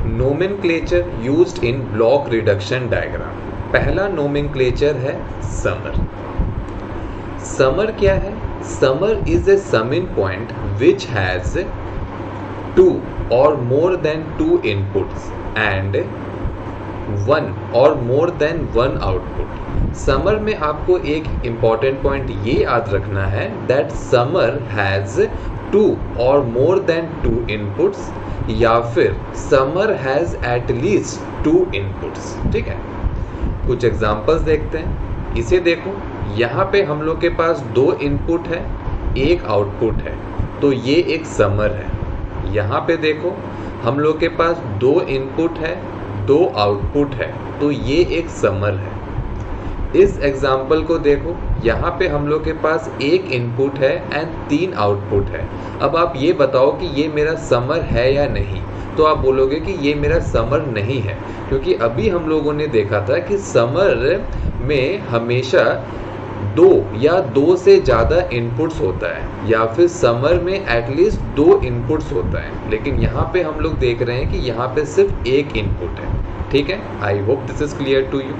Nomenclature used in block reduction diagram. पहला nomenclature है summer. Summer क्या है? Summer is a summing point which has 2 or more than 2 inputs and 1 or more than 1 output. Summer में आपको एक important point ये याद रखना है that summer has 2 or more than 2 inputs या फिर summer has at least 2 inputs. ठीक है, कुछ एग्जांपल्स देखते हैं। इसे देखो, यहाँ पे हम लोग के पास 2 इनपुट है, 1 आउटपुट है, तो ये एक समर है। यहाँ पे देखो, हम लोग के पास 2 इनपुट है, 2 आउटपुट है, तो ये एक समर है। इस एग्जाम्पल को देखो, यहाँ पे हम लोग के पास 1 इनपुट है एंड 3 आउटपुट है। अब आप ये बताओ कि ये मेरा समर है या नहीं, तो आप बोलोगे कि ये मेरा समर नहीं है, क्योंकि अभी हम लोगों ने देखा था कि समर में हमेशा 2 या 2 से ज़्यादा इनपुट्स होता है या फिर समर में एटलीस्ट 2 इनपुट्स होता है, लेकिन यहाँ पे हम लोग देख रहे हैं कि यहाँ पे सिर्फ 1 इनपुट है। ठीक है, I hope this is clear to you.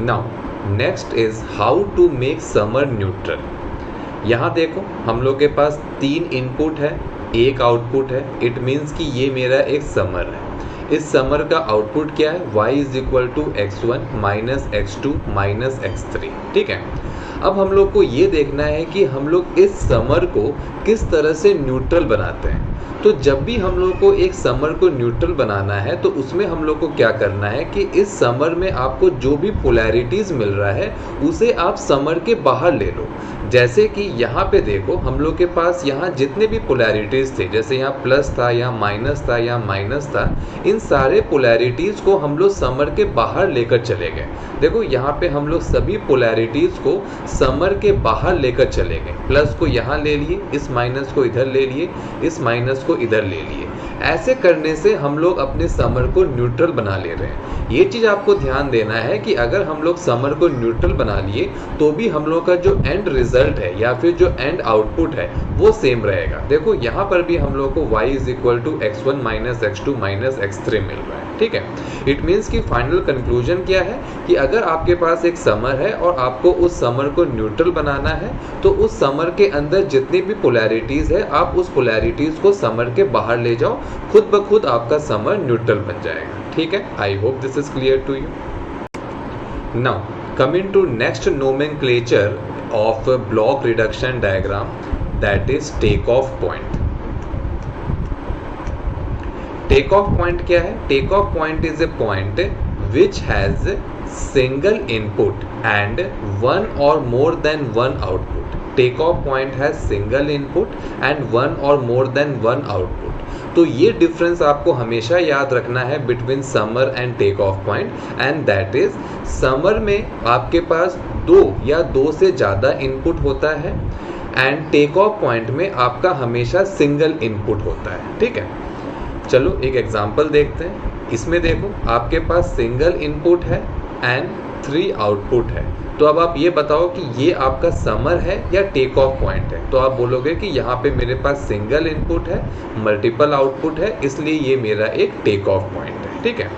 Now next is how to make summer neutral. यहाँ देखो, हम लोग के पास 3 इनपुट है, 1 आउटपुट है। इट मीन्स कि ये मेरा एक समर है। इस समर का आउटपुट क्या है? y is equal to x1 minus x2 minus x3। ठीक है, अब हम लोग को ये देखना है कि हम लोग इस समर को किस तरह से न्यूट्रल बनाते हैं। तो जब भी हम लोग को एक समर को न्यूट्रल बनाना है तो उसमें हम लोग को क्या करना है कि इस समर में आपको जो भी पोलैरिटीज़ मिल रहा है उसे आप समर के बाहर ले लो। जैसे कि यहाँ पे देखो, हम लोग के पास यहाँ जितने भी पोलैरिटीज़ थे, जैसे यहाँ प्लस था, यहाँ माइनस था, यहाँ माइनस था, इन सारे पोलैरिटीज़ को हम लोग समर के बाहर लेकर चले गए। देखो, यहाँ पे हम लोग सभी पोलैरिटीज़ को समर के बाहर लेकर चले गए। प्लस को यहाँ ले लिए, इस माइनस को इधर ले लिए, इस माइनस को इधर ले लिए। ऐसे करने से हम लोग अपने समर को न्यूट्रल बना ले रहे हैं। ये चीज़ आपको ध्यान देना है कि अगर हम लोग समर को न्यूट्रल बना लिए तो भी हम लोग का जो एंड रिजल्ट है या फिर जो एंड आउटपुट है वो सेम रहेगा। देखो, यहाँ पर भी हम लोग को y is equal to x1 minus x2 minus x3 मिल रहा है। ठीक है, इट मीन्स कि फाइनल कंक्लूजन क्या है कि अगर आपके पास एक समर है और आपको उस समर को न्यूट्रल बनाना है तो उस समर के अंदर जितनी भी पोलैरिटीज़ है आप उस पोलैरिटीज़ को समर के बाहर ले जाओ, खुद ब खुद आपका समर न्यूट्रल बन जाएगा। ठीक है, I hope this is clear to you. Now coming to next nomenclature of block reduction diagram, that is take off point. Take off point क्या है? Take off point is a point which has single input and 1 or more than 1 output. Take off point has single input and 1 or more than 1 output. तो ये difference आपको हमेशा याद रखना है between summer and take off point, and that is summer में आपके पास 2 या 2 से ज़्यादा इनपुट होता है एंड टेक ऑफ पॉइंट में आपका हमेशा सिंगल इनपुट होता है। ठीक है, चलो एक एग्जांपल देखते हैं। इसमें देखो, आपके पास सिंगल इनपुट है एंड 3 आउटपुट है। तो अब आप ये बताओ कि ये आपका समर है या टेक ऑफ पॉइंट है। तो आप बोलोगे कि यहाँ पे मेरे पास सिंगल इनपुट है, मल्टीपल आउटपुट है, इसलिए ये मेरा एक टेक ऑफ पॉइंट है। ठीक है,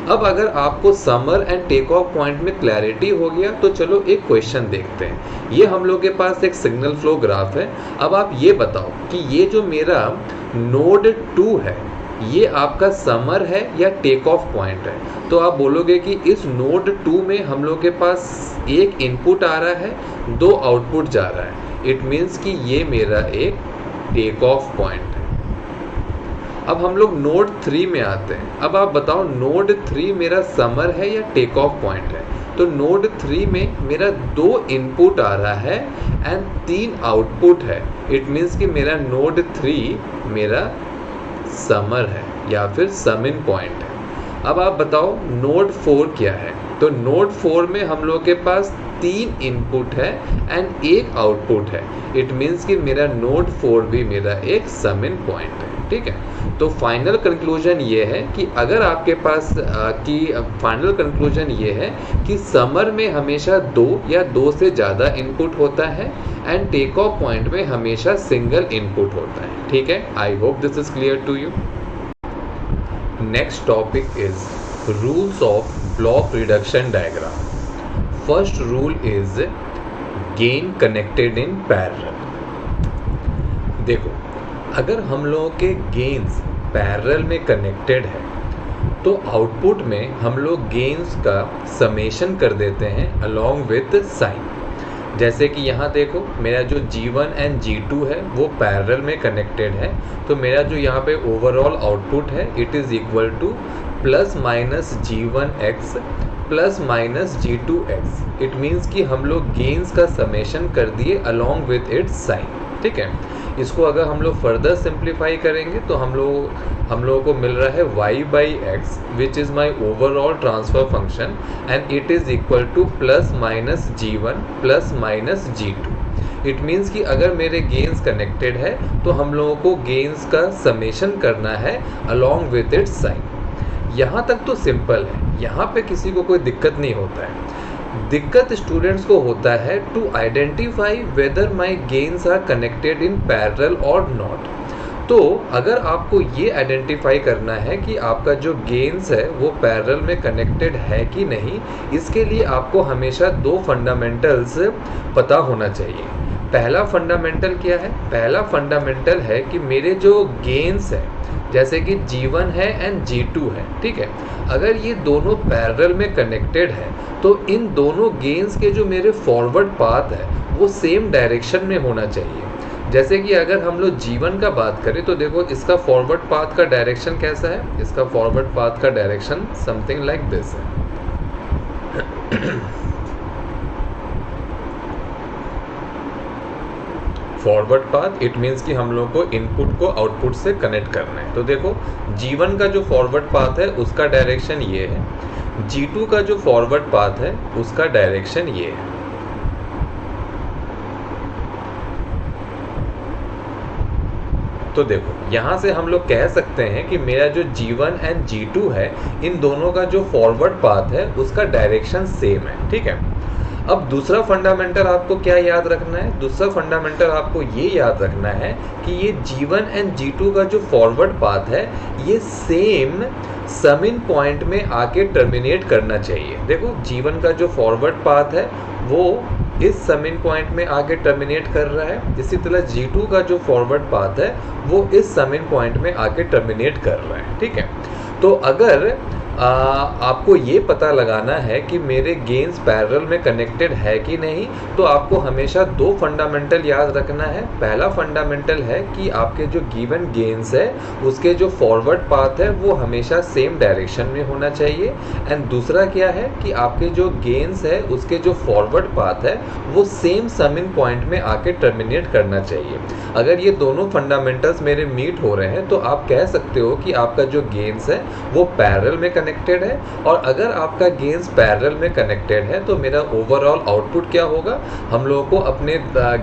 अब अगर आपको summer and take off point में क्लैरिटी हो गया तो चलो एक क्वेश्चन देखते हैं। ये हम लोग के पास एक सिग्नल फ्लो ग्राफ है। अब आप ये बताओ कि ये जो मेरा नोड 2 है ये आपका समर है या टेक ऑफ पॉइंट है। तो आप बोलोगे कि इस नोड 2 में हम लोग के पास 1 इनपुट आ रहा है, 2 आउटपुट जा रहा है। इट मीन्स कि ये मेरा एक टेक ऑफ पॉइंट है। अब हम लोग नोड 3 में आते हैं। अब आप बताओ नोड 3 मेरा समर है या टेक ऑफ पॉइंट है। तो नोड 3 में मेरा 2 इनपुट आ रहा है एंड 3 आउटपुट है। इट मीन्स कि मेरा नोड 3 मेरा समर है या फिर समिंग पॉइंट है। अब आप बताओ नोड 4 क्या है। तो नोड 4 में हम लोग के पास 3 इनपुट है एंड 1 आउटपुट है। इट मीन्स कि मेरा नोड 4 भी मेरा एक समिंग पॉइंट है। ठीक है, तो फाइनल कंक्लूजन ये है कि अगर आपके पास फाइनल कंक्लूजन ये है कि समर में हमेशा 2 या 2 से ज़्यादा इनपुट होता है एंड टेक ऑफ पॉइंट में हमेशा सिंगल इनपुट होता है। ठीक है, I hope this is clear to you. Next topic is rules of block reduction diagram. First rule is gain connected in parallel. देखो, अगर हम लोगों के गेन्स पैरेलल में कनेक्टेड है तो आउटपुट में हम लोग गेन्स का समेशन कर देते हैं अलॉन्ग विथ साइन। जैसे कि यहाँ देखो, मेरा जो G1 एंड G2 है वो पैरेलल में कनेक्टेड है, तो मेरा जो यहाँ पे ओवरऑल आउटपुट है it is equal two plus minus G1x plus minus G2x। It means कि हम लोग गेन्स का समेशन कर दिए अलॉन्ग विथ इट्स साइन। ठीक है, इसको अगर हम लोग फर्दर सिंप्लीफाई करेंगे तो हम लोगों को मिल रहा है y/x which is my overall transfer function and it is equal two plus minus G1 plus minus G2। It means कि अगर मेरे गेन्स कनेक्टेड है तो हम लोगों को गेन्स का समेशन करना है अलॉन्ग विथ इट्स साइन। यहाँ तक तो सिंपल है, यहाँ पे किसी को कोई दिक्कत नहीं होता है। दिक्कत स्टूडेंट्स को होता है to identify whether my gains are connected in parallel और नॉट। तो अगर आपको ये आइडेंटिफाई करना है कि आपका जो गेन्स है वो पैरेलल में कनेक्टेड है कि नहीं, इसके लिए आपको हमेशा दो फंडामेंटल्स पता होना चाहिए। पहला फंडामेंटल क्या है? पहला फंडामेंटल है कि मेरे जो गेन्स है जैसे कि G1 है एंड G2 है, ठीक है, अगर ये दोनों पैरेलल में कनेक्टेड है तो इन दोनों गेन्स के जो मेरे फॉरवर्ड पाथ है वो सेम डायरेक्शन में होना चाहिए। जैसे कि अगर हम लोग G1 का बात करें तो देखो इसका फॉरवर्ड पाथ का डायरेक्शन कैसा है? इसका फॉरवर्ड पाथ का डायरेक्शन समथिंग लाइक दिस है। फॉरवर्ड पाथ इट मीन्स कि हम लोग को इनपुट को आउटपुट से कनेक्ट करना है। तो देखो G1 का जो फॉरवर्ड पाथ है उसका डायरेक्शन ये है, G2 का जो फॉरवर्ड पाथ है उसका डायरेक्शन ये है। तो देखो यहाँ से हम लोग कह सकते हैं कि मेरा जो G1 एंड G2 है इन दोनों का जो फॉरवर्ड पाथ है उसका डायरेक्शन सेम है। ठीक है, अब दूसरा फंडामेंटल आपको क्या याद रखना है? दूसरा फंडामेंटल आपको ये याद रखना है कि ये G1 एंड G2 का जो फॉरवर्ड पाथ है ये सेम सम इन पॉइंट में आके टर्मिनेट करना चाहिए। देखो G1 का जो फॉरवर्ड पाथ है वो इस सम इन पॉइंट में आके टर्मिनेट कर रहा है, इसी तरह G2 का जो फॉरवर्ड पाथ है वो इस सम इन पॉइंट में आके टर्मिनेट कर रहा है। ठीक है, तो अगर आपको ये पता लगाना है कि मेरे गेन्स पैरेलल में कनेक्टेड है कि नहीं, तो आपको हमेशा दो फंडामेंटल याद रखना है। पहला फंडामेंटल है कि आपके जो गिवन गेन्स है उसके जो फॉरवर्ड पाथ है वो हमेशा सेम डायरेक्शन में होना चाहिए, एंड दूसरा क्या है कि आपके जो गेन्स है उसके जो फॉरवर्ड पाथ है वो सेम सम इन पॉइंट में आके टर्मिनेट करना चाहिए। अगर ये दोनों फंडामेंटल्स मेरे मीट हो रहे हैं तो आप कह सकते हो कि आपका जो गेन्स है वो पैरेलल में कनेक्टेड है, और अगर आपका गेन्स पैरेलल में कनेक्टेड है तो मेरा ओवरऑल आउटपुट क्या होगा? हम लोगों को अपने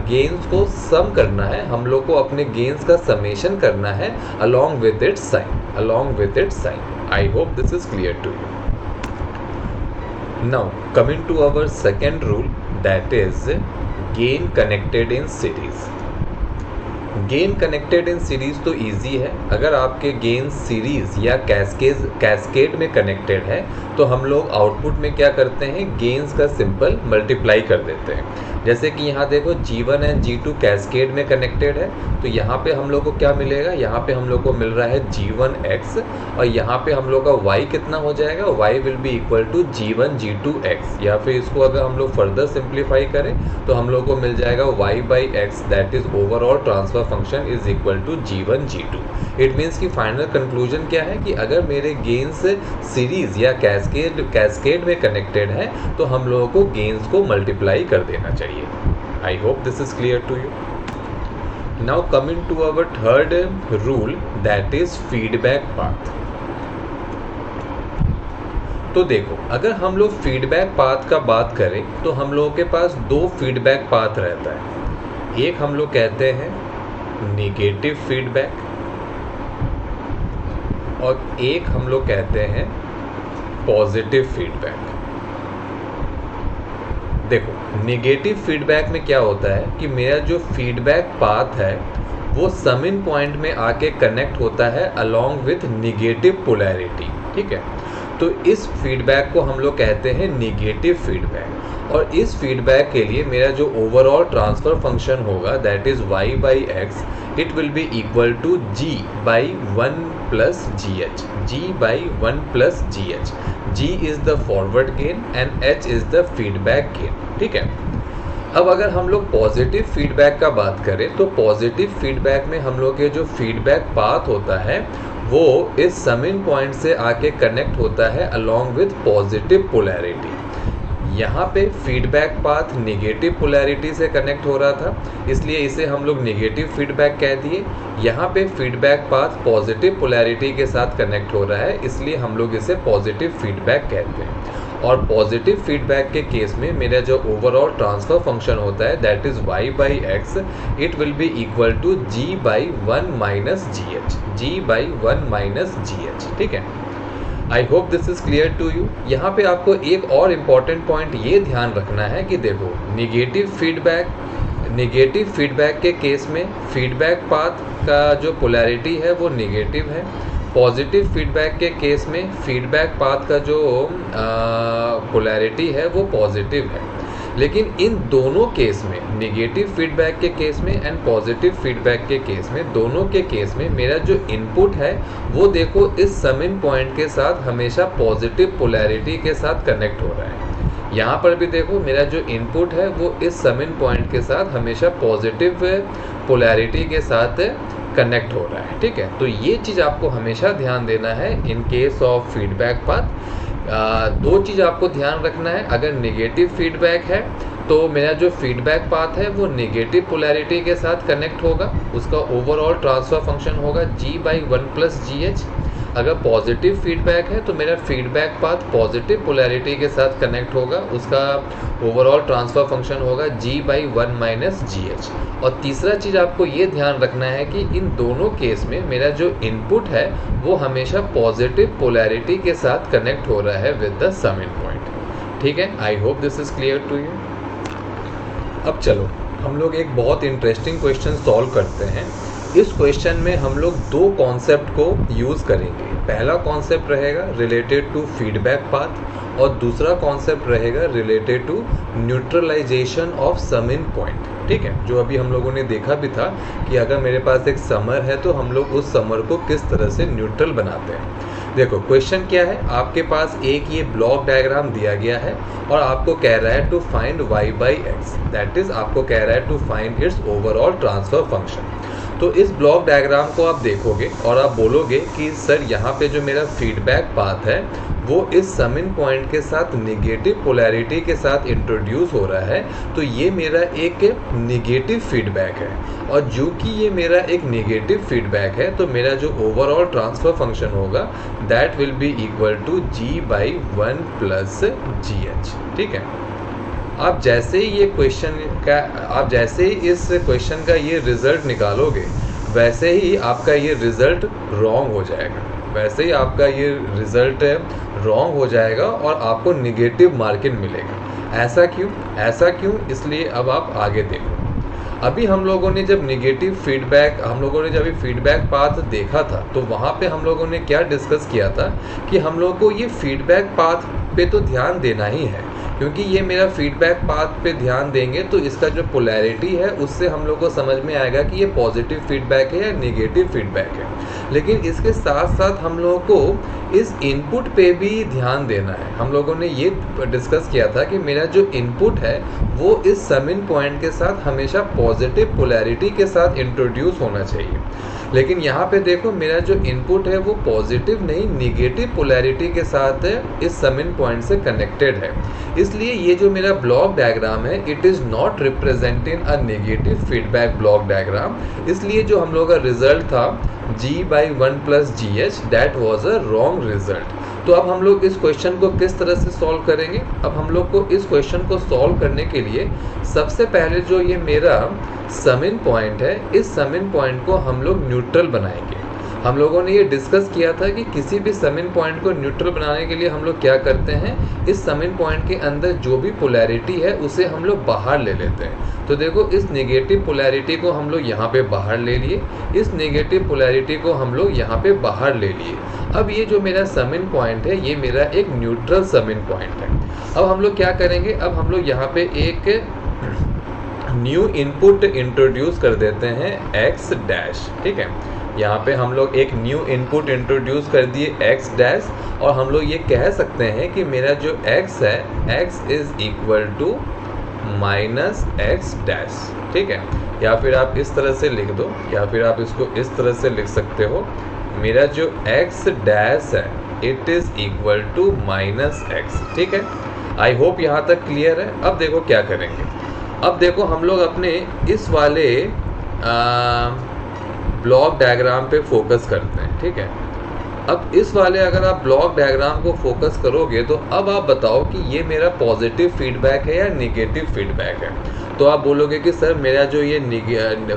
गेन्स को सम करना है, हम लोग को अपने गेन्स का समेशन करना है along with its sign, along with its sign. I hope this is clear to you. Now coming to our second rule, that is gain connected in series. Gain connected in series तो easy है। अगर आपके gain series या cascade में connected है तो हम लोग आउटपुट में क्या करते हैं? गेन्स का सिंपल मल्टीप्लाई कर देते हैं। जैसे कि यहाँ देखो G1 एंड G2 कैस्केड में कनेक्टेड है, तो यहाँ पे हम लोग को क्या मिलेगा? यहाँ पे हम लोग को मिल रहा है G1x, और यहाँ पे हम लोग का y कितना हो जाएगा? y will be equal to G1 G2x, या फिर इसको अगर हम लोग फर्दर सिंप्लीफाई करें तो हम लोग को मिल जाएगा y/x, that is overall transfer function is equal to G1 G2। It means कि फाइनल कंक्लूजन क्या है कि अगर मेरे गेन्स सीरीज या कैस्केड में कनेक्टेड है तो हम लोगों को गेन्स को मल्टीप्लाई कर देना चाहिए। I hope this is clear to you. Now coming to our third rule, that is feedback path. तो देखो अगर हम लोग फीडबैक पाथ का बात करें तो हम लोगों के पास दो फीडबैक पाथ रहता है। एक हम लोग कहते हैं नेगेटिव फीडबैक, और एक हम लोग कहते हैं पॉजिटिव फीडबैक। देखो नेगेटिव फीडबैक में क्या होता है कि मेरा जो फीडबैक पाथ है वो सम इन पॉइंट में आके कनेक्ट होता है अलोंग विथ निगेटिव पोलैरिटी, ठीक है। तो इस फीडबैक को हम लोग कहते हैं निगेटिव फीडबैक। और इस फीडबैक के लिए मेरा जो ओवरऑल ट्रांसफर फंक्शन होगा that is y by x, it will be equal to g by 1 plus g h, g by 1 plus g h. g is the forward gain and h is the feedback gain, ठीक है। अब अगर हम लोग positive feedback का बात करें तो पॉजिटिव फीडबैक में हम लोग के जो फीडबैक पाथ होता है वो इस सम इन पॉइंट से आके कनेक्ट होता है अलोंग विथ पॉजिटिव पोलैरिटी। यहाँ पे फीडबैक पाथ निगेटिव पोलैरिटी से कनेक्ट हो रहा था, इसलिए इसे हम लोग निगेटिव फीडबैक कह दिए। यहाँ पे फीडबैक पाथ पॉजिटिव पोलैरिटी के साथ कनेक्ट हो रहा है, इसलिए हम लोग इसे पॉजिटिव फीडबैक कहते हैं। और पॉजिटिव फीडबैक के केस में मेरा जो ओवरऑल ट्रांसफर फंक्शन होता है that is y by x, it will be equal to g by 1 minus g h, g by 1 minus g h, ठीक है। I hope this is clear to you. यहाँ पे आपको एक और इम्पॉर्टेंट पॉइंट ये ध्यान रखना है कि देखो निगेटिव फीडबैक के केस में फीडबैक पाथ का जो पोलैरिटी है वो निगेटिव है। पॉजिटिव फीडबैक के केस में फीडबैक पाथ का जो पोलैरिटी है वो पॉजिटिव है। लेकिन इन दोनों केस में, निगेटिव फीडबैक के केस में एंड पॉजिटिव फीडबैक के केस में, दोनों के केस में मेरा जो इनपुट है वो देखो इस सम इन पॉइंट के साथ हमेशा पॉजिटिव पोलैरिटी के साथ कनेक्ट हो रहा है। यहाँ पर भी देखो मेरा जो इनपुट है वो इस सम इन पॉइंट के साथ हमेशा पॉजिटिव पोलैरिटी के साथ कनेक्ट हो रहा है, ठीक है। तो ये चीज़ आपको हमेशा ध्यान देना है in case of feedback path. दो चीज़ आपको ध्यान रखना है, अगर निगेटिव फीडबैक है तो मेरा जो फीडबैक पाथ है वो निगेटिव पोलैरिटी के साथ कनेक्ट होगा, उसका ओवरऑल ट्रांसफर फंक्शन होगा g by 1 plus g H. अगर पॉजिटिव फीडबैक है तो मेरा फीडबैक पाथ पॉजिटिव पोलैरिटी के साथ कनेक्ट होगा, उसका ओवरऑल ट्रांसफर फंक्शन होगा g by 1 minus g H. और तीसरा चीज़ आपको ये ध्यान रखना है कि इन दोनों केस में मेरा जो इनपुट है वो हमेशा पॉजिटिव पोलैरिटी के साथ कनेक्ट हो रहा है with the sum in point, ठीक है। I hope this is clear to you. अब चलो हम लोग एक बहुत इंटरेस्टिंग क्वेश्चन सॉल्व करते हैं। इस क्वेश्चन में हम लोग दो कॉन्सेप्ट को यूज़ करेंगे। पहला कॉन्सेप्ट रहेगा रिलेटेड टू फीडबैक पाथ और दूसरा कॉन्सेप्ट रहेगा related to neutralization of sum in point, ठीक है। जो अभी हम लोगों ने देखा भी था कि अगर मेरे पास एक समर है तो हम लोग उस समर को किस तरह से न्यूट्रल बनाते हैं। देखो क्वेश्चन क्या है, आपके पास एक ये ब्लॉक डायग्राम दिया गया है और आपको कह रहा है to find y by x, that is आपको कह रहा है to find its overall transfer function. तो इस ब्लॉक डायग्राम को आप देखोगे और आप बोलोगे कि सर यहाँ पे जो मेरा फीडबैक पाथ है वो इस सम इन पॉइंट के साथ निगेटिव पोलैरिटी के साथ इंट्रोड्यूस हो रहा है, तो ये मेरा एक निगेटिव फीडबैक है। और जो कि ये मेरा एक निगेटिव फीडबैक है तो मेरा जो ओवरऑल ट्रांसफर फंक्शन होगा that will be equal to g by 1 plus g h, ठीक है। आप जैसे ही ये क्वेश्चन का आप जैसे ही इस क्वेश्चन का ये रिजल्ट निकालोगे वैसे ही आपका ये रिजल्ट रॉन्ग हो जाएगा, वैसे ही आपका ये रिजल्ट रॉन्ग हो जाएगा और आपको निगेटिव मार्किंग मिलेगा। ऐसा क्यों? इसलिए अब आप आगे देखो। अभी हम लोगों ने जब निगेटिव फीडबैक जब फीडबैक पाथ देखा था तो वहाँ पे हम लोगों ने क्या डिस्कस किया था कि हम लोगों को ये फीडबैक पाथ पे तो ध्यान देना ही है, क्योंकि ये मेरा फीडबैक पाथ पे ध्यान देंगे तो इसका जो पोलैरिटी है उससे हम लोग को समझ में आएगा कि ये पॉजिटिव फीडबैक है या नेगेटिव फीडबैक है। लेकिन इसके साथ साथ हम लोगों को इस इनपुट पे भी ध्यान देना है। हम लोगों ने ये डिस्कस किया था कि मेरा जो इनपुट है वो इस सम इन पॉइंट के साथ हमेशा पॉजिटिव पोलैरिटी के साथ इंट्रोड्यूस होना चाहिए। लेकिन यहाँ पे देखो मेरा जो इनपुट है वो पॉजिटिव नहीं निगेटिव पोलैरिटी के साथ इस सम इन पॉइंट से कनेक्टेड है। इसलिए ये जो मेरा ब्लॉक डायग्राम है it is not representing a negative feedback block diagram. इसलिए जो हम लोग का रिजल्ट था g by 1 plus g H that was a wrong result. तो अब हम लोग इस क्वेश्चन को किस तरह से सॉल्व करेंगे? अब हम लोग को इस क्वेश्चन को सॉल्व करने के लिए सबसे पहले जो ये मेरा सम इन पॉइंट है इस सम इन पॉइंट को हम लोग न्यूट्रल बनाएंगे। हम लोगों ने ये डिस्कस किया था कि किसी भी समिन पॉइंट को न्यूट्रल बनाने के लिए हम लोग क्या करते हैं, इस समिन पॉइंट के अंदर जो भी पोलैरिटी है उसे हम लोग बाहर ले लेते हैं। तो देखो इस नेगेटिव पोलैरिटी को हम लोग यहाँ पे बाहर ले लिए, इस नेगेटिव पोलैरिटी को हम लोग यहाँ पे बाहर ले लिए। अब ये जो मेरा समिन पॉइंट है ये मेरा एक न्यूट्रल समिन पॉइंट है। अब हम लोग क्या करेंगे, अब हम लोग यहाँ पे एक न्यू इनपुट इंट्रोड्यूस कर देते हैं x डैश। ठीक है, यहाँ पे हम लोग एक न्यू इनपुट इंट्रोड्यूस कर दिए x डैश, और हम लोग ये कह सकते हैं कि मेरा जो x है x is equal to minus x dash. ठीक है, या फिर आप इस तरह से लिख दो, या फिर आप इसको इस तरह से लिख सकते हो, मेरा जो x डैश है it is equal to minus x. ठीक है, आई होप यहाँ तक क्लियर है। अब देखो क्या करेंगे, अब देखो हम लोग अपने इस वाले ब्लॉक डायग्राम पे फोकस करते हैं। ठीक है, अब इस वाले अगर आप ब्लॉक डायग्राम को फोकस करोगे तो अब आप बताओ कि ये मेरा पॉजिटिव फीडबैक है या नेगेटिव फीडबैक है। तो आप बोलोगे कि सर मेरा जो ये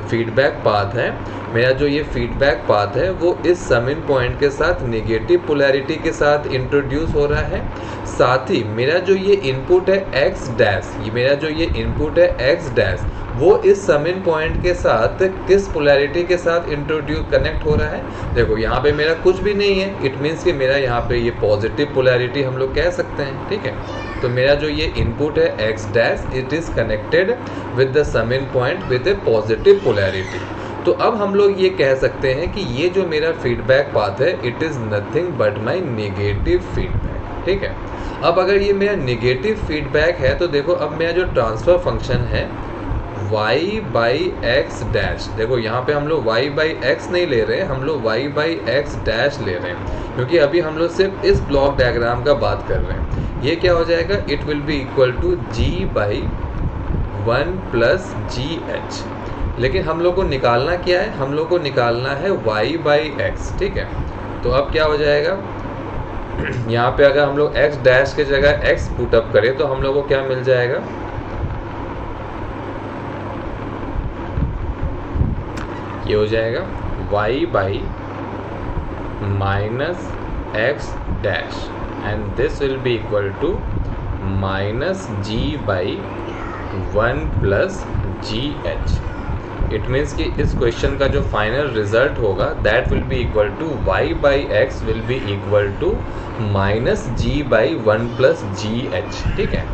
फीडबैक पाथ है, मेरा जो ये फीडबैक पाथ है वो इस समिन पॉइंट के साथ नेगेटिव पोलैरिटी के साथ इंट्रोड्यूस हो रहा है। साथ ही मेरा जो ये इनपुट है एक्स डैश, ये मेरा जो ये इनपुट है एक्स डैश, वो इस समिन पॉइंट के साथ किस पोलैरिटी के साथ इंट्रोड्यूस कनेक्ट हो रहा है। देखो यहाँ पे मेरा कुछ भी नहीं है, इट मीन्स कि मेरा यहाँ पे ये पॉजिटिव पोलैरिटी हम लोग कह सकते हैं। ठीक है, तो मेरा जो ये इनपुट है X dash it is connected with the summing point with a positive polarity. तो अब हम लोग ये कह सकते हैं कि ये जो मेरा फीडबैक पाथ है it is nothing but my negative feedback. ठीक है, अब अगर ये मेरा नेगेटिव फीडबैक है तो देखो अब मेरा जो ट्रांसफ़र फंक्शन है y बाई एक्स डैश, देखो यहाँ पे हम लोग y बाई एक्स नहीं ले रहे हैं, हम लोग y बाई एक्स डैश ले रहे हैं, क्योंकि अभी हम लोग सिर्फ इस ब्लॉक डायग्राम का बात कर रहे हैं। ये क्या हो जाएगा, it will be equal to g by 1 plus g h. लेकिन हम लोग को निकालना क्या है, हम लोग को निकालना है y बाई एक्स। ठीक है, तो अब क्या हो जाएगा, यहाँ पे अगर हम लोग x डैश के जगह x पुटअप करें तो हम लोग को क्या मिल जाएगा, ये हो जाएगा y by minus x dash and this will be equal to minus g by 1 plus g h. It means कि इस क्वेश्चन का जो फाइनल रिजल्ट होगा that will be equal to y by x will be equal to minus g by 1 plus g h. ठीक है,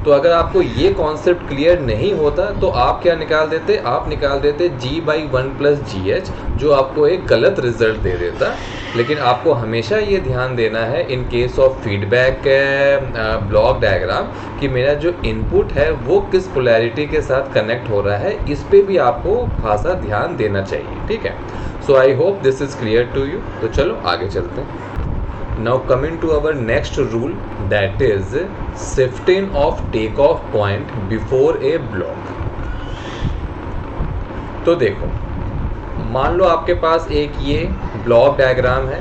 तो अगर आपको ये कॉन्सेप्ट क्लियर नहीं होता तो आप क्या निकाल देते, आप निकाल देते g by 1 plus g H, जो आपको एक गलत रिजल्ट दे देता। लेकिन आपको हमेशा ये ध्यान देना है in case of feedback block diagram कि मेरा जो इनपुट है वो किस पोलैरिटी के साथ कनेक्ट हो रहा है, इस पे भी आपको खासा ध्यान देना चाहिए। ठीक है, so I hope this is clear to you. तो चलो आगे चलते हैं। Now coming to our next rule, that is shifting of takeoff point before a block। तो देखो मान लो आपके पास एक ये ब्लॉक डायग्राम है,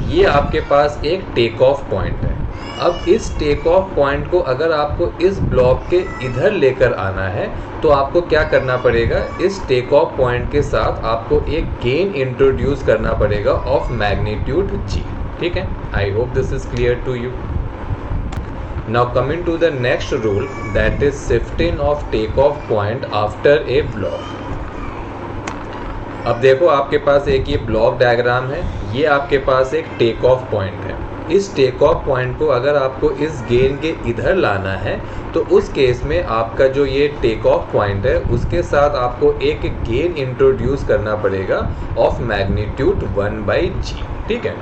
ये आपके पास एक टेक ऑफ पॉइंट है। अब इस टेक ऑफ पॉइंट को अगर आपको इस ब्लॉक के इधर लेकर आना है तो आपको क्या करना पड़ेगा, इस टेक ऑफ पॉइंट के साथ आपको एक गेन इंट्रोड्यूस करना पड़ेगा ऑफ मैग्नीट्यूड g। ठीक है, I hope this is clear to you. Now coming to the next rule, that is shifting of take off point after a block. अब देखो आपके पास एक ये ब्लॉक डायग्राम है, ये आपके पास एक टेक ऑफ पॉइंट है। इस टेक ऑफ पॉइंट को अगर आपको इस गेन के इधर लाना है तो उस केस में आपका जो ये टेक ऑफ पॉइंट है उसके साथ आपको एक गेन इंट्रोड्यूस करना पड़ेगा ऑफ मैग्नीट्यूड 1 बाई जी। ठीक है,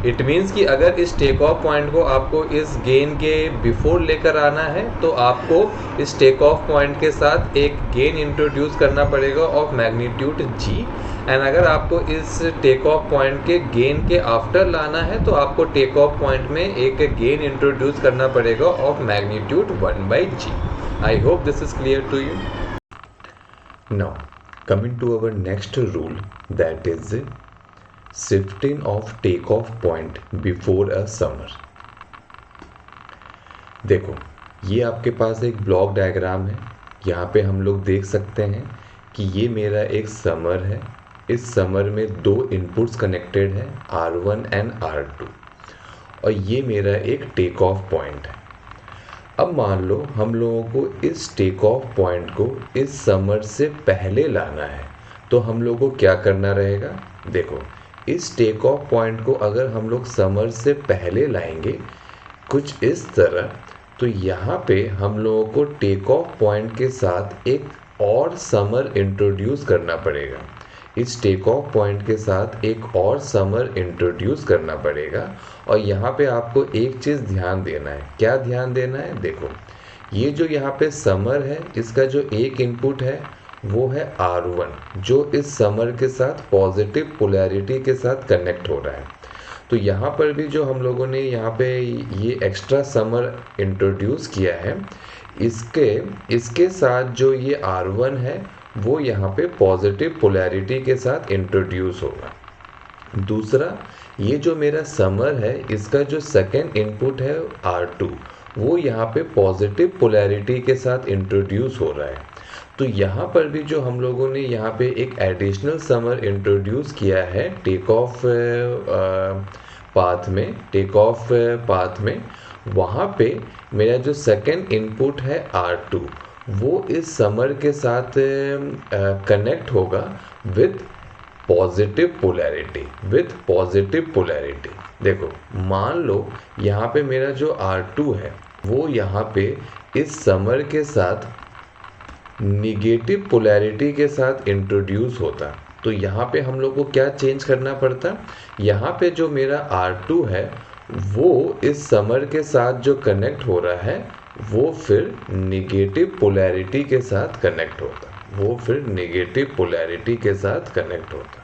इट मीन्स कि अगर इस टेक ऑफ पॉइंट को आपको इस गेन के बिफोर लेकर आना है तो आपको इस टेक ऑफ पॉइंट के साथ एक गेन इंट्रोड्यूस करना पड़ेगा ऑफ मैग्नीट्यूड g, एंड अगर आपको इस टेक ऑफ पॉइंट के गेन के आफ्टर लाना है तो आपको टेक ऑफ पॉइंट में एक गेन इंट्रोड्यूस करना पड़ेगा of magnitude 1 by g. I hope this is clear to you. Now coming to our next rule, that is shifting of takeoff point before a summer। देखो ये आपके पास एक block diagram है, यहाँ पे हम लोग देख सकते हैं कि ये मेरा एक समर है, इस समर में दो इनपुट्स कनेक्टेड हैं R1 एंड R2 और ये मेरा एक टेक ऑफ पॉइंट है। अब मान लो हम लोगों को इस टेक ऑफ पॉइंट को इस समर से पहले लाना है, तो हम लोगों को क्या करना रहेगा? देखो, इस टेक ऑफ पॉइंट को अगर हम लोग समर से पहले लाएंगे कुछ इस तरह, तो यहाँ पे हम लोगों को टेक ऑफ पॉइंट के साथ एक और समर इंट्रोड्यूस करना पड़ेगा। इस टेक ऑफ पॉइंट के साथ एक और समर इंट्रोड्यूस करना पड़ेगा। और यहाँ पे आपको एक चीज़ ध्यान देना है। क्या ध्यान देना है? देखो, ये जो यहाँ पे समर है, इसका जो एक इनपुट है वो है R1, जो इस समर के साथ पॉजिटिव पोलैरिटी के साथ कनेक्ट हो रहा है। तो यहाँ पर भी जो हम लोगों ने यहाँ पे ये एक्स्ट्रा समर इंट्रोड्यूस किया है, इसके साथ जो ये R1 है वो यहाँ पे पॉजिटिव पोलैरिटी के साथ इंट्रोड्यूस होगा। दूसरा, ये जो मेरा समर है, इसका जो सेकेंड इनपुट है R2, वो यहाँ पे पॉजिटिव पोलैरिटी के साथ इंट्रोड्यूस हो रहा है। तो यहाँ पर भी जो हम लोगों ने यहाँ पे एक एडिशनल समर इंट्रोड्यूस किया है टेक ऑफ पाथ में, वहाँ पे मेरा जो सेकेंड इनपुट है R2, वो इस समर के साथ कनेक्ट होगा विथ पॉजिटिव पोलैरिटी। देखो, मान लो यहाँ पे मेरा जो R2 है वो यहाँ पे इस समर के साथ निगेटिव पोलैरिटी के साथ इंट्रोड्यूस होता, तो यहाँ पे हम लोग को क्या चेंज करना पड़ता? यहाँ पे जो मेरा R2 है वो इस समर के साथ जो कनेक्ट हो रहा है वो फिर निगेटिव पोलैरिटी के साथ कनेक्ट होता।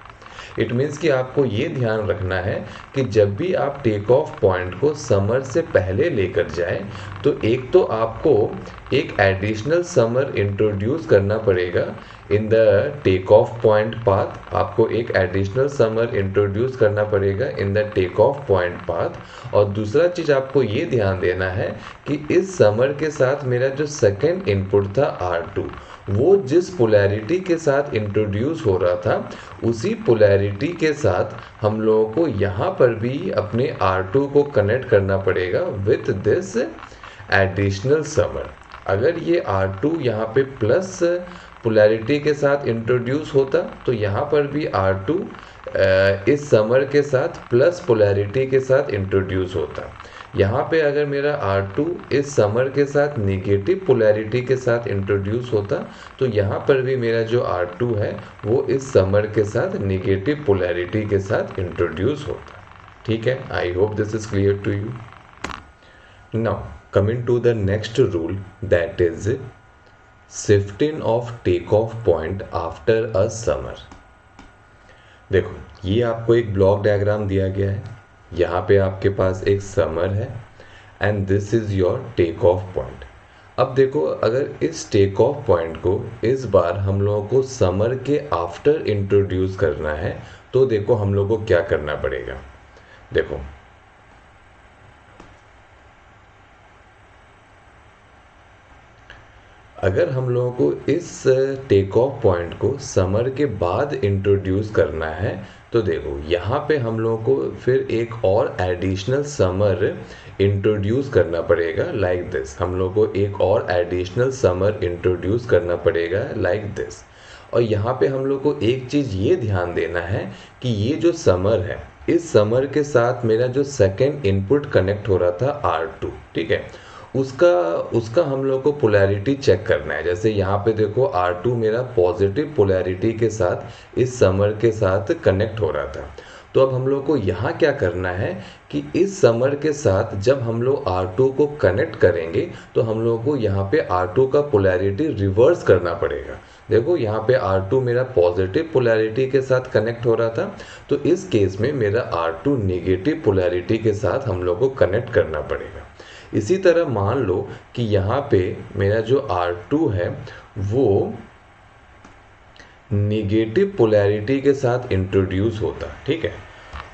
इट मीन्स कि आपको ये ध्यान रखना है कि जब भी आप टेक ऑफ पॉइंट को समर से पहले लेकर जाएं, तो एक तो आपको एक एडिशनल समर इंट्रोड्यूस करना पड़ेगा in the take off point path. आपको एक एडिशनल समर इंट्रोड्यूस करना पड़ेगा in the take off point path. और दूसरा चीज़ आपको ये ध्यान देना है कि इस समर के साथ मेरा जो सेकेंड इनपुट था R2, वो जिस पोलैरिटी के साथ इंट्रोड्यूस हो रहा था, उसी पोलैरिटी के साथ हम लोगों को यहाँ पर भी अपने R2 को कनेक्ट करना पड़ेगा विथ दिस एडिशनल समर। अगर ये R2 यहाँ पे प्लस पोलैरिटी के साथ इंट्रोड्यूस होता, तो यहाँ पर भी R2 इस समर के साथ प्लस पोलैरिटी के साथ इंट्रोड्यूस होता। यहाँ पे अगर मेरा R2 इस समर के साथ निगेटिव पोलैरिटी के साथ इंट्रोड्यूस होता, तो यहाँ पर भी मेरा जो R2 है वो इस समर के साथ निगेटिव पोलैरिटी के साथ इंट्रोड्यूस होता। ठीक है, I hope this is clear to you. Now coming to the next rule, that is shifting of take off point after a summer. देखो, ये आपको एक ब्लॉक डायग्राम दिया गया है। यहाँ पे आपके पास एक समर है and this is your take off point. अब देखो, अगर इस टेक ऑफ पॉइंट को इस बार हम लोगों को समर के आफ्टर इंट्रोड्यूस करना है, तो देखो हम लोगों को क्या करना पड़ेगा। देखो, अगर हम लोगों को इस टेक ऑफ पॉइंट को समर के बाद इंट्रोड्यूस करना है, तो देखो यहाँ पे हम लोगों को फिर एक और एडिशनल समर इंट्रोड्यूस करना पड़ेगा लाइक दिस। हम लोगों को एक और एडिशनल समर इंट्रोड्यूस करना पड़ेगा लाइक दिस। और यहाँ पे हम लोग को एक चीज़ ये ध्यान देना है कि ये जो समर है, इस समर के साथ मेरा जो सेकेंड इनपुट कनेक्ट हो रहा था R2, ठीक है, उसका हम लोग को पोलैरिटी चेक करना है। जैसे यहाँ पे देखो, R2 मेरा पॉजिटिव पोलैरिटी के साथ इस समर के साथ कनेक्ट हो रहा था। तो अब हम लोग को यहाँ क्या करना है कि इस समर के साथ जब हम लोग R2 को कनेक्ट करेंगे, तो हम लोग को यहाँ पे R2 का पोलैरिटी रिवर्स करना पड़ेगा। देखो, यहाँ पे R2 मेरा पॉजिटिव पोलैरिटी के साथ कनेक्ट हो रहा था, तो इस केस में मेरा R2 नेगेटिव पोलैरिटी के साथ हम लोग को कनेक्ट करना पड़ेगा। इसी तरह मान लो कि यहाँ पे मेरा जो R2 है वो नेगेटिव पोलैरिटी के साथ इंट्रोड्यूस होता, ठीक है,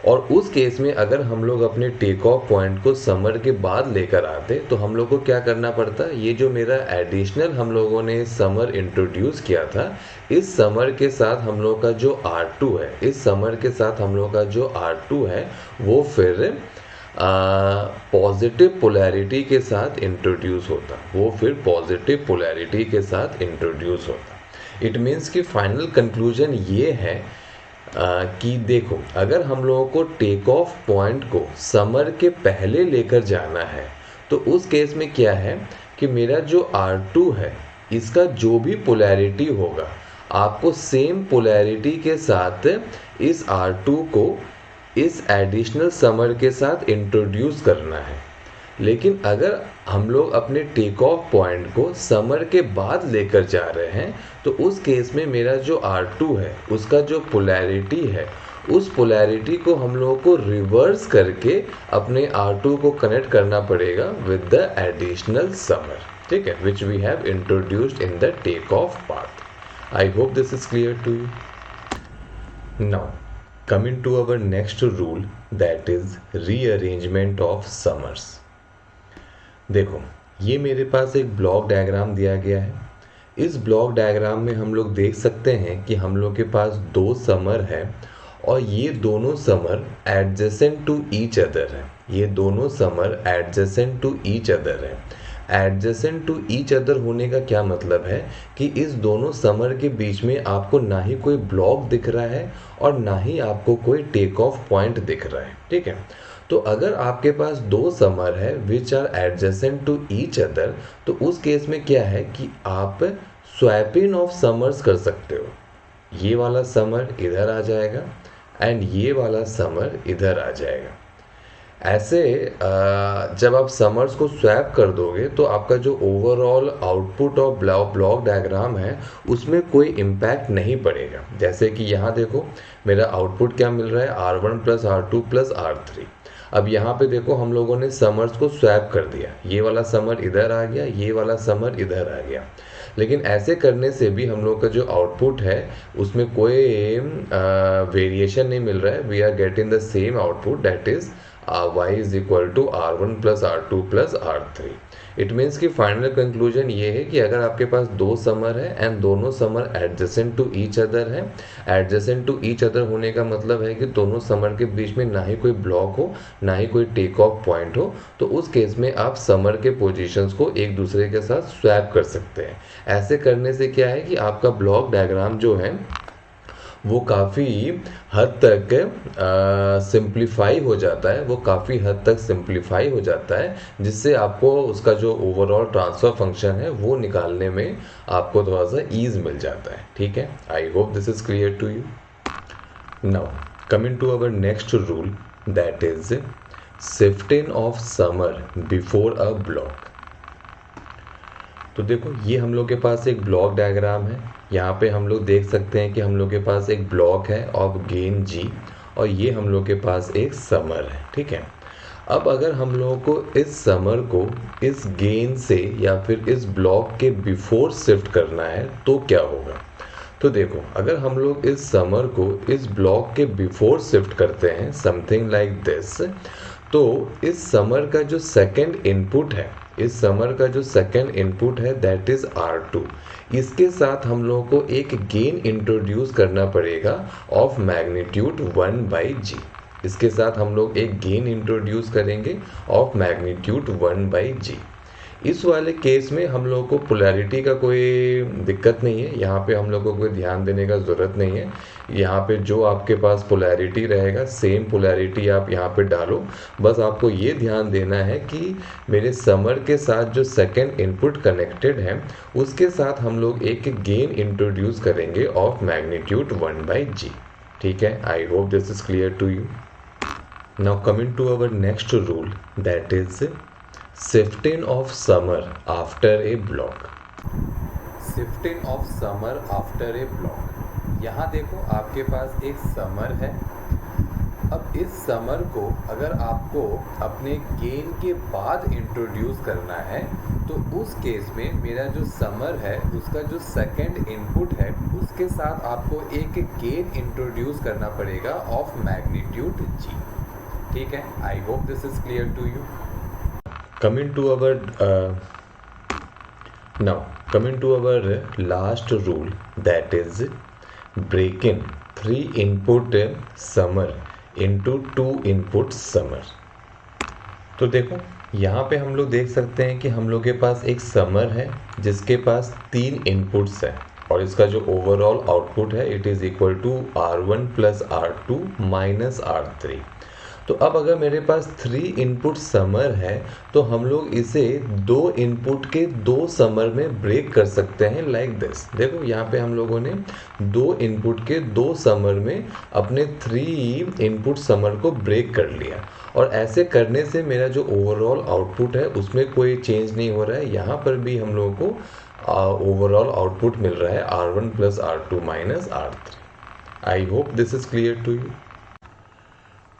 और उस केस में अगर हम लोग अपने टेक ऑफ पॉइंट को समर के बाद लेकर आते तो हम लोग को क्या करना पड़ता, ये जो मेरा एडिशनल हम लोगों ने समर इंट्रोड्यूस किया था, इस समर के साथ हम लोग का जो R2 है, इस समर के साथ हम लोग का जो R2 है वो फिर पॉजिटिव पोलैरिटी के साथ इंट्रोड्यूस होता, वो फिर पॉजिटिव पोलैरिटी के साथ इंट्रोड्यूस होता। इट मीन्स कि फाइनल कंक्लूजन ये है कि देखो, अगर हम लोगों को टेक ऑफ पॉइंट को समर के पहले लेकर जाना है तो उस केस में क्या है कि मेरा जो R2 है इसका जो भी पोलैरिटी होगा आपको सेम पोलैरिटी के साथ इस R2 को इस एडिशनल समर के साथ इंट्रोड्यूस करना है। लेकिन अगर हम लोग अपने टेक ऑफ पॉइंट को समर के बाद लेकर जा रहे हैं तो उस केस में मेरा जो R2 है उसका जो पोलैरिटी है उस पोलैरिटी को हम लोगों को रिवर्स करके अपने R2 को कनेक्ट करना पड़ेगा विद द एडिशनल समर, ठीक है, which we have introduced in the take off path. I hope this is clear to you. Now coming to our next rule, that is rearrangement of summers। देखो, ये मेरे पास एक block diagram दिया गया है। इस ब्लॉक डायग्राम में हम लोग देख सकते हैं कि हम लोग के पास दो समर है और ये दोनों summer adjacent to each other है। ये दोनों summer adjacent to each other है। एडजेसेंट टू ईच अदर होने का क्या मतलब है कि इस दोनों समर के बीच में आपको ना ही कोई ब्लॉक दिख रहा है और ना ही आपको कोई टेक ऑफ पॉइंट दिख रहा है, ठीक है। तो अगर आपके पास दो समर है which are adjacent to each other तो उस केस में क्या है कि आप स्वैपिंग ऑफ समर्स कर सकते हो। ये वाला समर इधर आ जाएगा एंड ये वाला समर इधर आ जाएगा। ऐसे जब आप समर्स को स्वैप कर दोगे तो आपका जो overall output of block diagram है उसमें कोई इम्पैक्ट नहीं पड़ेगा। जैसे कि यहाँ देखो मेरा आउटपुट क्या मिल रहा है, R1 plus R2 plus R3। अब यहाँ पे देखो हम लोगों ने समर्स को स्वैप कर दिया, ये वाला समर इधर आ गया, ये वाला समर इधर आ गया। लेकिन ऐसे करने से भी हम लोग का जो आउटपुट है उसमें कोई वेरिएशन नहीं मिल रहा है। We are getting the same output, that is y is equal to R1 plus R2 plus R3। It means कि फाइनल कंक्लूजन ये है कि अगर आपके पास दो समर है एंड दोनों summer adjacent to each other है, एडजेसेंट टू ईच अदर होने का मतलब है कि दोनों समर के बीच में ना ही कोई ब्लॉक हो ना ही कोई टेक ऑफ पॉइंट हो, तो उस केस में आप समर के पोजीशंस को एक दूसरे के साथ स्वैप कर सकते हैं। ऐसे करने से क्या है कि आपका ब्लॉक डायग्राम जो है वो काफ़ी हद तक सिंप्लीफाई हो जाता है, वो काफ़ी हद तक सिंप्लीफाई हो जाता है, जिससे आपको उसका जो ओवरऑल ट्रांसफ़र फंक्शन है वो निकालने में आपको थोड़ा सा ईज मिल जाता है, ठीक है। I hope this is clear to you. Now coming to our next rule, that is shifting of summer before a block. तो देखो ये हम लोग के पास एक ब्लॉक डायग्राम है। यहाँ पे हम लोग देख सकते हैं कि हम लोग के पास एक ब्लॉक है ऑफ गेन G और ये हम लोग के पास एक समर है, ठीक है। अब अगर हम लोगों को इस समर को इस गेन से या फिर इस ब्लॉक के बिफोर शिफ्ट करना है तो क्या होगा। तो देखो अगर हम लोग इस समर को इस ब्लॉक के बिफोर शिफ्ट करते हैं समथिंग लाइक दिस, तो इस समर का जो सेकंड इनपुट है, इस समर का जो सेकंड इनपुट है दैट इज R2, इसके साथ हम लोगों को एक गेन इंट्रोड्यूस करना पड़ेगा ऑफ मैग्नीट्यूड 1/G। इसके साथ हम लोग एक गेन इंट्रोड्यूस करेंगे ऑफ मैग्नीट्यूड 1/G। इस वाले केस में हम लोगों को पोलैरिटी का कोई दिक्कत नहीं है, यहाँ पे हम लोगों को कोई ध्यान देने का ज़रूरत नहीं है। यहाँ पे जो आपके पास पोलैरिटी रहेगा सेम पोलैरिटी आप यहाँ पे डालो। बस आपको ये ध्यान देना है कि मेरे समर के साथ जो सेकंड इनपुट कनेक्टेड है उसके साथ हम लोग एक गेन इंट्रोड्यूस करेंगे ऑफ मैग्नीट्यूड 1/G, ठीक है। I hope this is clear to you. Now coming to our next rule, that is shifting of summer after a block. Shifting of summer after a block. यहाँ देखो आपके पास एक summer है अब इस समर को अगर आपको अपने गेन के बाद इंट्रोड्यूस करना है तो उस केस में मेरा जो समर है उसका जो सेकंड इनपुट है उसके साथ आपको एक गेन इंट्रोड्यूस करना पड़ेगा ऑफ मैग्नीट्यूड g. ठीक है, I hope this is clear to you. Coming to our last rule, that is breaking 3 input summer into 2 input summer. तो देखो यहाँ पे हम लोग देख सकते हैं कि हम लोग के पास एक समर है जिसके पास 3 इनपुट्स है और इसका जो ओवरऑल आउटपुट है it is equal to R1 plus R2 minus R3. तो अब अगर मेरे पास 3 इनपुट समर है तो हम लोग इसे 2 इनपुट के 2 समर में ब्रेक कर सकते हैं लाइक दिस. देखो यहाँ पे हम लोगों ने 2 इनपुट के 2 समर में अपने 3 इनपुट समर को ब्रेक कर लिया और ऐसे करने से मेरा जो ओवरऑल आउटपुट है उसमें कोई चेंज नहीं हो रहा है. यहाँ पर भी हम लोगों को ओवरऑल आउटपुट मिल रहा है R1 plus R2 minus R3. I hope this is clear to you.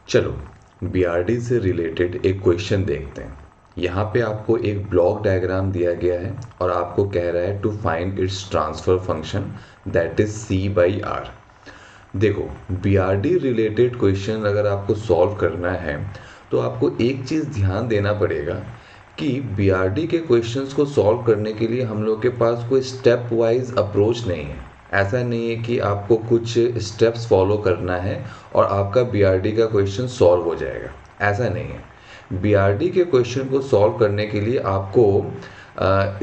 चलो BRD से रिलेटेड एक क्वेश्चन देखते हैं. यहाँ पे आपको एक ब्लॉक डायग्राम दिया गया है और आपको कह रहा है to find its transfer function that is C/R. देखो BRD रिलेटेड क्वेश्चन अगर आपको सॉल्व करना है तो आपको एक चीज़ ध्यान देना पड़ेगा कि BRD के क्वेश्चंस को सॉल्व करने के लिए हम लोग के पास कोई स्टेप वाइज अप्रोच नहीं है. ऐसा नहीं है कि आपको कुछ स्टेप्स फॉलो करना है और आपका BRD का क्वेश्चन सॉल्व हो जाएगा. ऐसा नहीं है. BRD के क्वेश्चन को सॉल्व करने के लिए आपको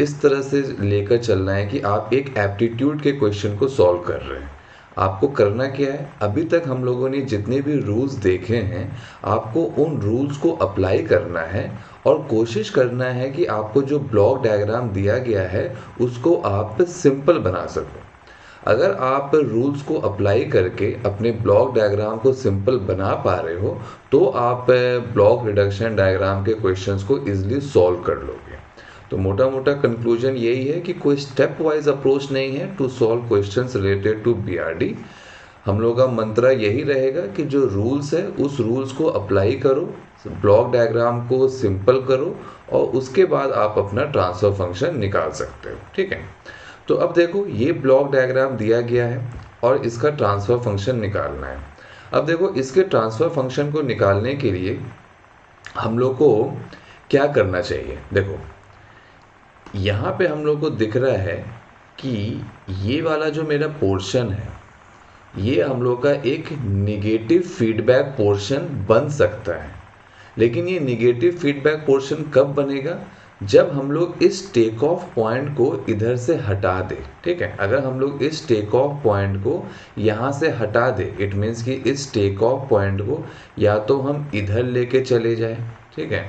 इस तरह से लेकर चलना है कि आप एक एप्टीट्यूड के क्वेश्चन को सॉल्व कर रहे हैं. आपको करना क्या है, अभी तक हम लोगों ने जितने भी रूल्स देखे हैं आपको उन रूल्स को अप्लाई करना है और कोशिश करना है कि आपको जो ब्लॉक डायग्राम दिया गया है उसको आप सिंपल बना सको. अगर आप रूल्स को अप्लाई करके अपने ब्लॉक डायग्राम को सिंपल बना पा रहे हो तो आप ब्लॉक रिडक्शन डायग्राम के क्वेश्चंस को इजीली सॉल्व कर लोगे. तो मोटा मोटा कंक्लूजन यही है कि कोई स्टेप वाइज अप्रोच नहीं है to solve questions related to BRD. हम लोग का मंत्र यही रहेगा कि जो रूल्स है उस रूल्स को अप्लाई करो, ब्लॉक डायग्राम को सिंपल करो और उसके बाद आप अपना ट्रांसफर फंक्शन निकाल सकते हो. ठीक है, तो अब देखो ये ब्लॉक डायग्राम दिया गया है और इसका ट्रांसफ़र फंक्शन निकालना है. अब देखो इसके ट्रांसफ़र फंक्शन को निकालने के लिए हम लोग को क्या करना चाहिए. देखो यहाँ पे हम लोग को दिख रहा है कि ये वाला जो मेरा पोर्शन है ये हम लोग का एक निगेटिव फीडबैक पोर्शन बन सकता है. लेकिन ये निगेटिव फीडबैक पोर्शन कब बनेगा, जब हम लोग इस टेक ऑफ पॉइंट को इधर से हटा दें. ठीक है, अगर हम लोग इस टेक ऑफ पॉइंट को यहाँ से हटा दें इट मीन्स कि इस टेक ऑफ पॉइंट को या तो हम इधर लेके चले जाएं, ठीक है,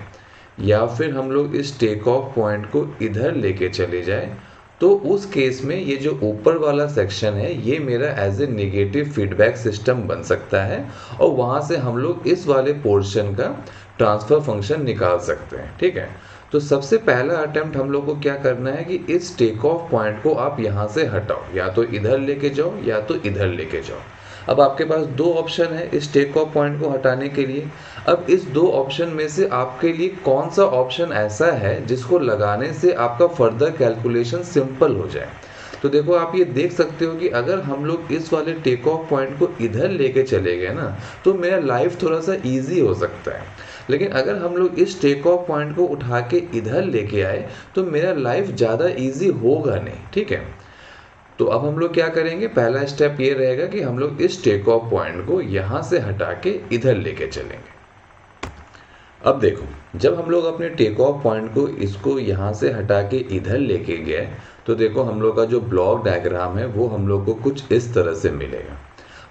या फिर हम लोग इस टेक ऑफ पॉइंट को इधर लेके चले जाएं, तो उस केस में ये जो ऊपर वाला सेक्शन है ये मेरा as a negative feedback system बन सकता है और वहाँ से हम लोग इस वाले पोर्शन का ट्रांसफ़र फंक्शन निकाल सकते हैं. ठीक है, तो सबसे पहला अटेम्प्ट हम लोग को क्या करना है कि इस टेक ऑफ पॉइंट को आप यहाँ से हटाओ, या तो इधर लेके जाओ या तो इधर लेके जाओ. अब आपके पास 2 ऑप्शन है इस टेक ऑफ पॉइंट को हटाने के लिए. अब इस 2 ऑप्शन में से आपके लिए कौन सा ऑप्शन ऐसा है जिसको लगाने से आपका फर्दर कैलकुलेशन सिंपल हो जाए. तो देखो आप ये देख सकते हो कि अगर हम लोग इस वाले टेक ऑफ पॉइंट को इधर लेके चले गए ना तो मेरा लाइफ थोड़ा सा ईजी हो सकता है. लेकिन अगर हम लोग इस टेक ऑफ पॉइंट को उठा के इधर लेके आए तो मेरा लाइफ ज़्यादा ईजी होगा नहीं. ठीक है, तो अब हम लोग क्या करेंगे, पहला स्टेप ये रहेगा कि हम लोग इस टेक ऑफ पॉइंट को यहाँ से हटा के इधर लेके चलेंगे. अब देखो जब हम लोग अपने टेक ऑफ पॉइंट को इसको यहाँ से हटा के इधर लेके गए तो देखो हम लोग का जो ब्लॉक डायग्राम है वो हम लोग को कुछ इस तरह से मिलेगा.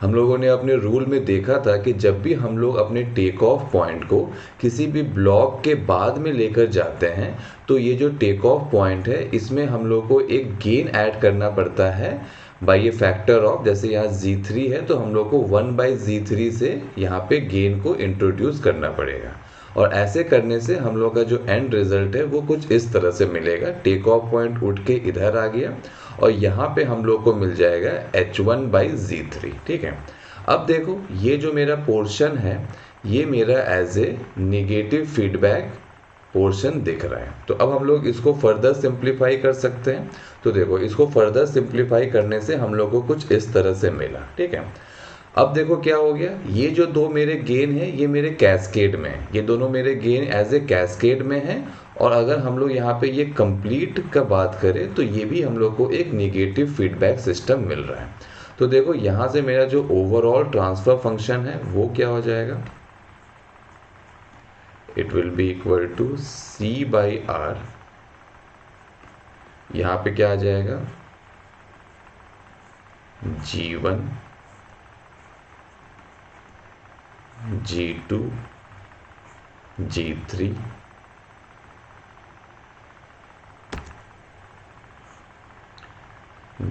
हम लोगों ने अपने रूल में देखा था कि जब भी हम लोग अपने टेक ऑफ पॉइंट को किसी भी ब्लॉक के बाद में लेकर जाते हैं तो ये जो टेक ऑफ पॉइंट है इसमें हम लोग को एक गेन ऐड करना पड़ता है बाई ए फैक्टर ऑफ, जैसे यहाँ Z3 है तो हम लोग को 1/Z3 से यहाँ पे गेन को इंट्रोड्यूस करना पड़ेगा. और ऐसे करने से हम लोग का जो एंड रिजल्ट है वो कुछ इस तरह से मिलेगा. टेक ऑफ पॉइंट उठ के इधर आ गया और यहाँ पे हम लोग को मिल जाएगा H1/Z3. ठीक है, अब देखो ये जो मेरा पोर्शन है ये मेरा as a negative feedback portion दिख रहा है। तो अब हम लोग इसको फर्दर सिंप्लीफाई कर सकते हैं। तो देखो इसको फर्दर सिंप्लीफाई करने से हम लोग को कुछ इस तरह से मिला, ठीक है। अब देखो क्या हो गया, ये जो दो मेरे गेन है ये मेरे कैस्केड में है, ये दोनों मेरे गेन एज ए कैस्केड में है। और अगर हम लोग यहाँ पे ये कंप्लीट का बात करें तो ये भी हम लोग को एक नेगेटिव फीडबैक सिस्टम मिल रहा है। तो देखो यहाँ से मेरा जो ओवरऑल ट्रांसफर फंक्शन है वो क्या हो जाएगा, it will be equal to C by R। यहाँ पे क्या आ जाएगा, G1 G2 G3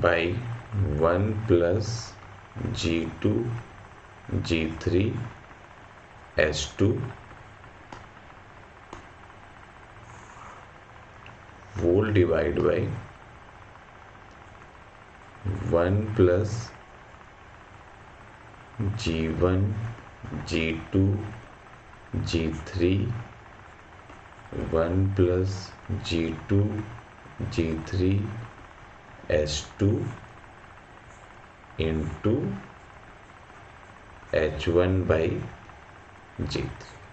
by 1 plus G2 G3 H2 whole divide by 1 plus G1 G2 G3 1 plus G2 G3 H2 into H1 by G3.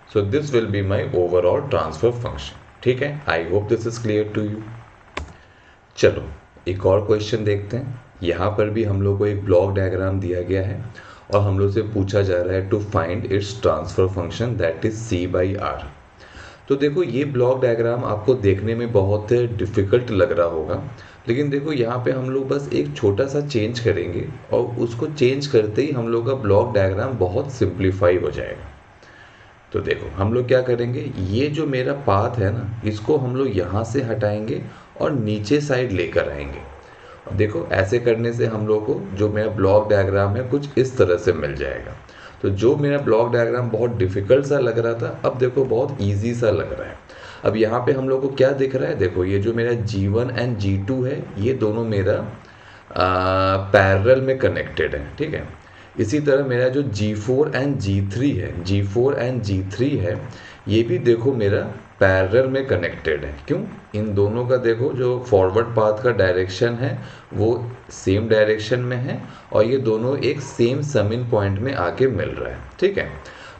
So this will be my overall transfer function. ठीक है, I hope this is clear to you. चलो एक और question देखते हैं। यहाँ पर भी हम लोग को एक ब्लॉक डायग्राम दिया गया है और हम लोग से पूछा जा रहा है to find its transfer function that is C by R। तो देखो ये ब्लॉक डायग्राम आपको देखने में बहुत डिफ़िकल्ट लग रहा होगा, लेकिन देखो यहाँ पे हम लोग बस एक छोटा सा चेंज करेंगे और उसको चेंज करते ही हम लोग का ब्लॉक डायग्राम बहुत सिंप्लीफाई हो जाएगा। तो देखो हम लोग क्या करेंगे, ये जो मेरा पाथ है ना इसको हम लोग यहाँ से हटाएंगे और नीचे साइड लेकर आएंगे। और देखो ऐसे करने से हम लोग को जो मेरा ब्लॉक डायग्राम है कुछ इस तरह से मिल जाएगा। तो जो मेरा ब्लॉक डायग्राम बहुत डिफ़िकल्ट सा लग रहा था अब देखो बहुत ईजी सा लग रहा है। अब यहाँ पे हम लोग को क्या दिख रहा है, देखो ये जो मेरा G1 एंड G2 है ये दोनों मेरा पैरेलल में कनेक्टेड है, ठीक है। इसी तरह मेरा जो G4 एंड G3 है, G4 एंड G3 है ये भी देखो मेरा पैरेलल में कनेक्टेड है। क्यों, इन दोनों का देखो जो फॉरवर्ड पाथ का डायरेक्शन है वो सेम डायरेक्शन में है और ये दोनों एक सेम समिंग पॉइंट में आके मिल रहा है, ठीक है।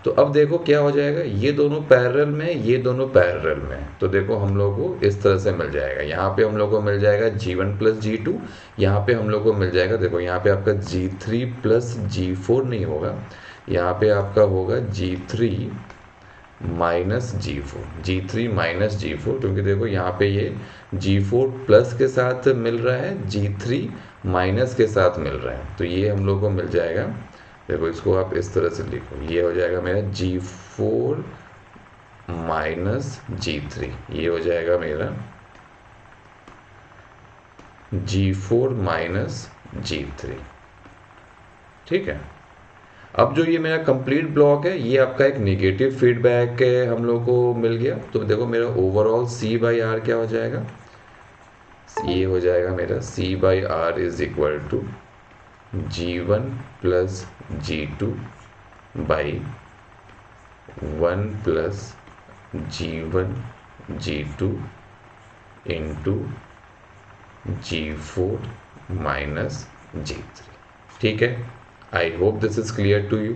तो अब देखो क्या हो जाएगा, ये दोनों पैरेलल में ये दोनों पैरेलल में, तो देखो हम लोग को इस तरह से मिल जाएगा। यहाँ पे हम लोग को मिल जाएगा G1 प्लस G2, यहाँ पे हम लोग को मिल जाएगा, देखो यहाँ पे आपका G3 प्लस G4 नहीं होगा, यहाँ पे आपका होगा G3 minus G4, G3 minus G4, क्योंकि देखो यहाँ पे ये G4 प्लस के साथ मिल रहा है, G3 माइनस के साथ मिल रहा है। तो ये हम लोग को मिल जाएगा, देखो इसको आप इस तरह से लिखो, ये हो जाएगा मेरा G4 माइनस G3, ये हो जाएगा मेरा G4 माइनस G3, ठीक है। अब जो ये मेरा कंप्लीट ब्लॉक है ये आपका एक नेगेटिव फीडबैक हम लोग को मिल गया। तो देखो मेरा ओवरऑल C बाई R क्या हो जाएगा, ये हो जाएगा मेरा C by R is equal to G1 plus G2 by 1 plus G1 G2 into G4 minus G3, ठीक है। I hope this is clear to you.